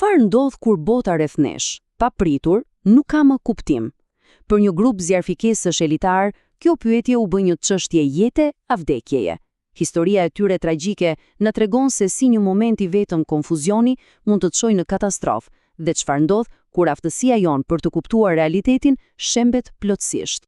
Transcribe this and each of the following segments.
Çfarë ndodh kur bota rreth nesh, pa pritur, nuk ka më kuptim? Për një grup zjarfikesësh elitar, kjo pyetje u bë një çështje jete a vdekjeje. Historia e tyre tragjike na tregon se si një moment i vetëm konfuzioni mund të të çojë në katastrofë dhe çfarë ndodh kur aftësia jon për të kuptuar realitetin shembet plotësisht.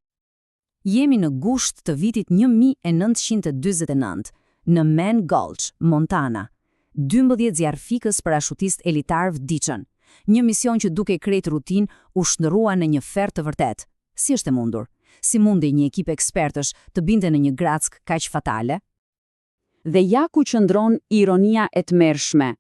Jemi në gusht të vitit 1949, në Man Gulch, Montana. 12 zjarfikës parashutistë elitar vdiqën. Një mision që duke krejt rutin u shndërrua në një ferr të vërtet. Si është e mundur? Si mundi një ekip ekspertësh të binte në një grack kaq fatale? Dhe ja ku qëndron ironia e tmerrshme.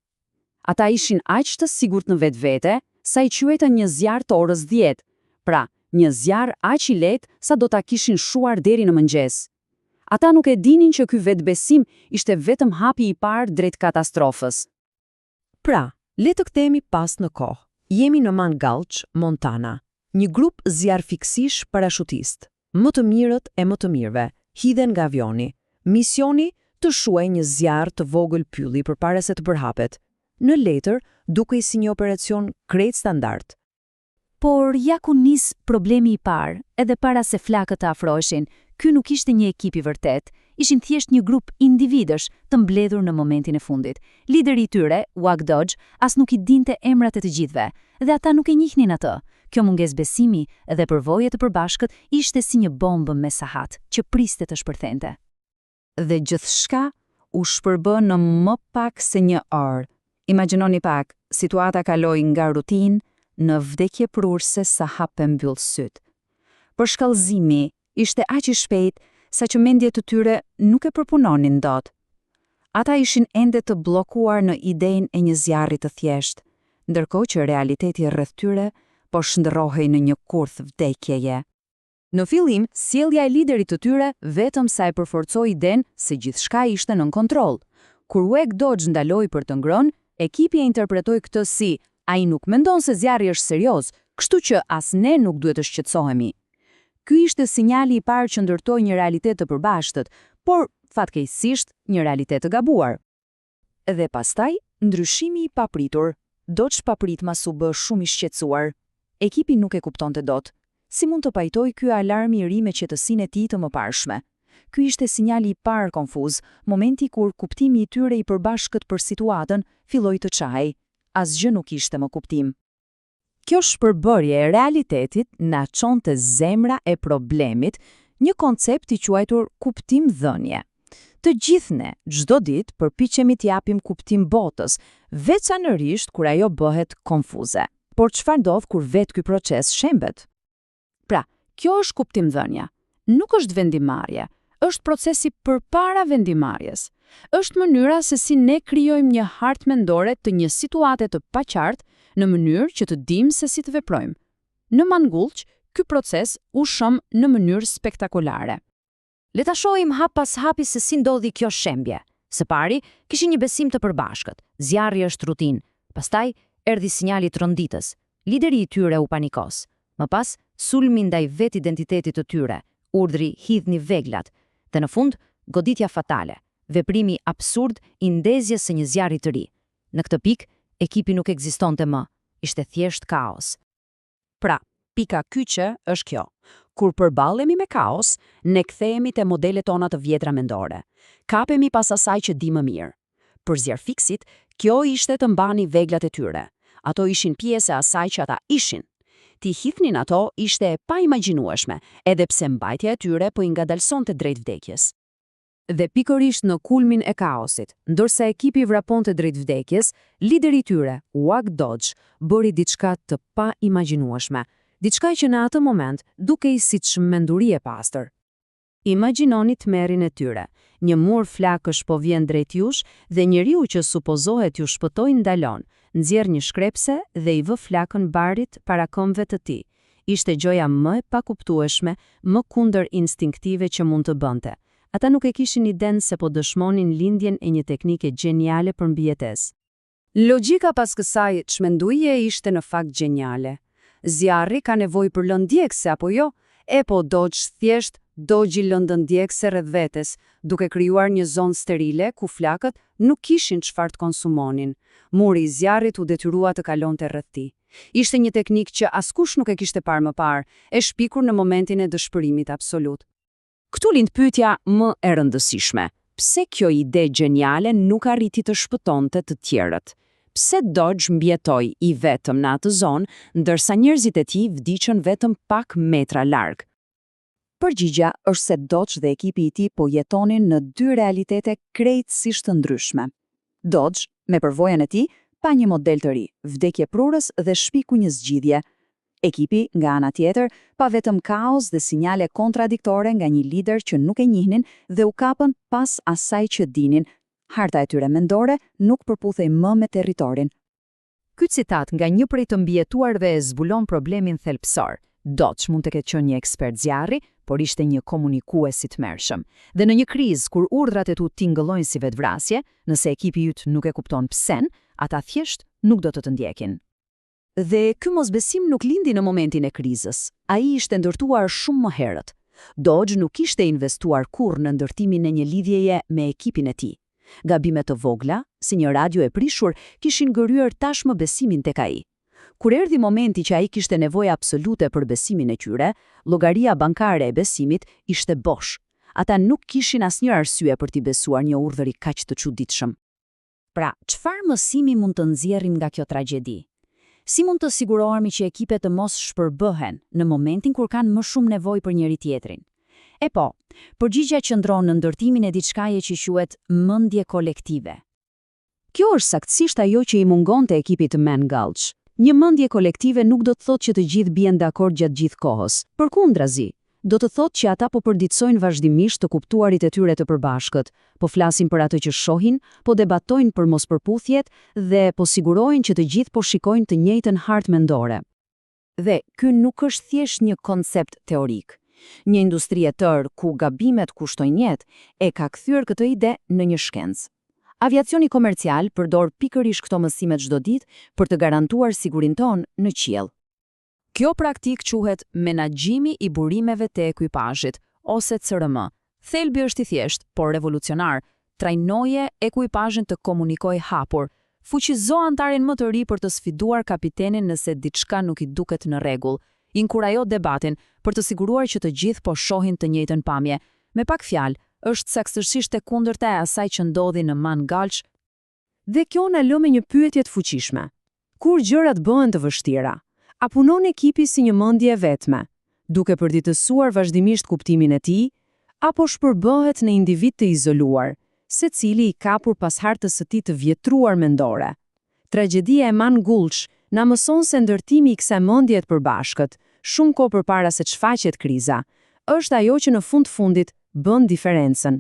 Ata ishin aq të sigurt në vetvete sa i quajtën një zjarr të orës 10. Pra, një zjarr aq i lehtë sa do ta kishin shuar deri në mëngjes. Ata nuk e dinin që ky vetbesim ishte vetëm hapi i parë drejt katastrofës. Pra, le të kthehemi pas në kohë. Jemi në Man Gulch, Montana. Një grup zjarfikësish parashutistë, më të mirët e më të mirëve, hidhen nga avioni. Misioni të shuajë një zjarr të vogël pylli përpara se të përhapet. Në letër dukej si një operacion krejt standard. Por ja ku nis problemi i parë, edhe para se flakët të afroheshin. Ky nuk ishte një ekip i vërtet, ishin thjesht një grup individësh të mbledhur në momentin e fundit. Lideri i tyre, Wack Dodge, as nuk i dinte emrat e të gjithëve, dhe ata nuk e njihnin atë. Kjo mungesë besimi dhe përvoja të përbashkët ishte si një bombë me sahat që priste të shpërthente. Dhe gjithçka u shpërbë në më pak se një orë. Imagjinoni pak, situata kaloi nga rutinë në vdekje prurse sa hap e mbyll syt. Për shkallëzimi ishte aq i shpejt sa që mendjet të tyre nuk e përpunonin dot. Ata ishin ende të bllokuar në idenë e një zjarri të thjeshtë, ndërkohë që realiteti rreth tyre po shndërrohej në një kurth vdekjeje. Në fillim, sjellja e liderit të tyre vetëm sa e përforcoi idenë se gjithçka ishte nën kontroll. Kur Wack Dodge ndaloi për të ngrënë, ekipi e interpretoi këtë si ai nuk mendon se zjarri është serioz, kështu që as ne nuk duhet të shqetësohemi. Ky ishte sinjali i parë që ndërtoi një realitet të përbashkët, por fatkeqësisht një realitet të gabuar. Dhe pastaj, ndryshimi i papritur. Dodge papritmas u bë shumë i shqetësuar. Ekipi nuk e kuptonte dot. Si mund të pajtoj ky alarm i ri me qetësinë e tij të mëparshme? Ky ishte sinjali i parë konfuz, momenti kur kuptimi i tyre i përbashkët për situatën filloi të çahej. Asgjë nuk ishte më kuptim. Kjo shpërbërje e realitetit na çon te zemra e problemit, një koncept i quajtur kuptim dhënie. Të gjithë ne, çdo ditë, përpiqemi të japim kuptim botës, veçanërisht kur ajo bëhet konfuze. Por çfarë ndodh kur vetë ky proces shembet? Pra, kjo është kuptimdhënia. Nuk është vendimarrje, është procesi përpara vendimarrjes. Është mënyra se si ne krijojmë një hartë mendore të një situate të paqartë në mënyrë që të dimë se si të veprojmë. Në Man Gulch, ky proces u shëm në mënyrë spektakolare. Le ta shohim hap pas hapi se si ndodhi kjo shembje. Së pari, kishin një besim të përbashkët. Zjarri është rutinë. Pastaj erdhi sinjali i tronditës. Lideri i tyre u panikos. Më pas, sulmi ndaj vetë identitetit të tyre. Urdhri hidhni veglat. Dhe në fund, goditja fatale. Veprimi absurd i ndezjes së një zjarri të ri. Në këtë pikë, ekipi nuk ekzistonte më, ishte thjesht kaos. Pra, pika kyçe është kjo. Kur përballemi me kaos, ne kthehemi te modelet tona të vjetra mendore. Kapemi pas asaj që di më mirë. Për zjarfikësit, kjo ishte të mbani veglat e tyre. Ato ishin pjesë e asaj që ata ishin. Ti hidhnin ato ishte e paimagjinueshme, edhe pse mbajtja e tyre po i ngadalsonte drejt vdekjes. Dhe pikërisht në kulmin e kaosit, ndërsa ekipi vraponte drejt vdekjes, lideri i tyre, Wack Dodge, bëri diçka të paimagjinueshme, diçka që në atë moment dukej siç menduri e pastër. Imagjinoni tmerrin e tyre. Një mur flakësh po vjen drejt jush dhe njeriu që supozohet ju shpëtoi ndalon, nxjerr një shkrepse dhe i vë flakën barit para këmbëve të tij. Ishte gjoja më e pakuptueshme, më kundër instinktive që mund të bënte. Ata nuk e kishin iden se po dëshmonin lindjen e një teknike gjeniale për mbijetesë. Logjika pas kësaj çmenduje ishte në fakt gjeniale. Zjarri ka nevojë për lëndjekse apo jo, E po Dodge thjesht dogji lëndën djegëse rreth vetes, duke krijuar një zonë sterile ku flakët nuk kishin çfarë të konsumonin. Muri i zjarrit u detyrua të kalonte rreth tij. Ishte një teknikë që askush nuk e kishte parë më parë, e shpikur në momentin e dëshpërimit absolut. Këtu lind pyetja më e rëndësishme. Pse kjo ide geniale nuk arriti të shpëtonte të tjerët? Pse Dodge mbjetoi i vetëm në atë zonë, ndërsa njerëzit e tij vdiqën vetëm pak metra larg? Përgjigja është se Dodge dhe ekipi i tij po jetonin në dy realitete krejtësisht të ndryshme. Dodge, me përvojën e tij, pa një model të ri, vdekje prurës dhe shpiku një zgjidhje. Ekipi, nga ana tjetër, pa vetëm kaos dhe sinjale kontradiktore nga një lider që nuk e njihnin dhe u kapën pas asaj që dinin. Harta e tyre mendore nuk përputhej më me territorin. Ky citat nga një prej të mbijetuarve e zbulon problemin thelbësor. Dodge mund të ketë qenë një ekspert zjarri, por ishte një komunikues i tmerrshëm. Dhe në një krizë kur urdhrat e tu tingëllojnë si vetvrasje, nëse ekipi yt nuk e kupton psen, ata thjesht nuk do të ndjekin. Dhe ky mosbesim nuk lindi në momentin e krizës. Ai ishte ndërtuar shumë më herët. Dodge nuk ishte investuar kurrë në ndërtimin e një lidhjeje me ekipin e tij. Gabimet të vogla, si një radio e prishur, kishin ngëryer tashmë besimin tek ai. Kur erdhi momenti që ai kishte nevojë absolute për besimin e tyre, llogaria bankare e besimit ishte bosh. Ata nuk kishin asnjë arsye për t'i besuar një urdhër i kaq të çuditshëm. Pra, çfarë mësimi mund të nxjerrim nga kjo tragjedi? Si mund të sigurohemi që ekipet të mos shpërbëhen në momentin kur kanë më shumë nevojë për njëri tjetrin? E po, përgjigja qëndron në ndërtimin e diçkaje që quhet mendje kolektive. Kjo është saktësisht ajo që i mungon te ekipit të Man Gulch. Një mendje kolektive nuk do të thotë që të gjithë bien dakord gjatë gjithë kohës. Përkundrazi, do të thotë që ata po përditësojnë vazhdimisht të kuptuarit e tyre të përbashkët, po flasin për atë që shohin, po debatojnë për mospërputhjet dhe po sigurojnë që të gjithë po shikojnë të njëjtën hartë mendore. Dhe ky nuk është thjesht një koncept teorik. Një industri e tërë ku gabimet kushtojnë jetë e ka kthyer këtë ide në një shkencë. Aviacioni komercial përdor pikërisht këto mësime çdo ditë për të garantuar sigurinë tonë në qiell. Kjo praktikë quhet menaxhimi i burimeve të ekuipazhit ose CRM. Thelbi është i thjeshtë, por revolucionar. Trajnoje ekuipazhin të komunikojë hapur. Fuqizo antarin më të ri për të sfiduar kapitenin nëse diçka nuk i duket në rregull. Inkurajo debatin për të siguruar që të gjithë po shohin të njëjtën pamje. Me pak fjalë, është saktësisht e kundërta e asaj që ndodhi në Man Gulch. Dhe kjo na lë me një pyetje të fuqishme. Kur gjërat bëhen të vështira, a punon ekipi si një mendje e vetme, duke përditësuar vazhdimisht kuptimin e tij, apo shpërbëhet në individ të izoluar, secili i kapur pas hartës së tij të vjetruar mendore? Tragjedia e Man Gulch na mëson se ndërtimi i kësaj mendje të përbashkët, shumë kohë përpara se të shfaqet kriza, është ajo që në fund fundit bën diferencën.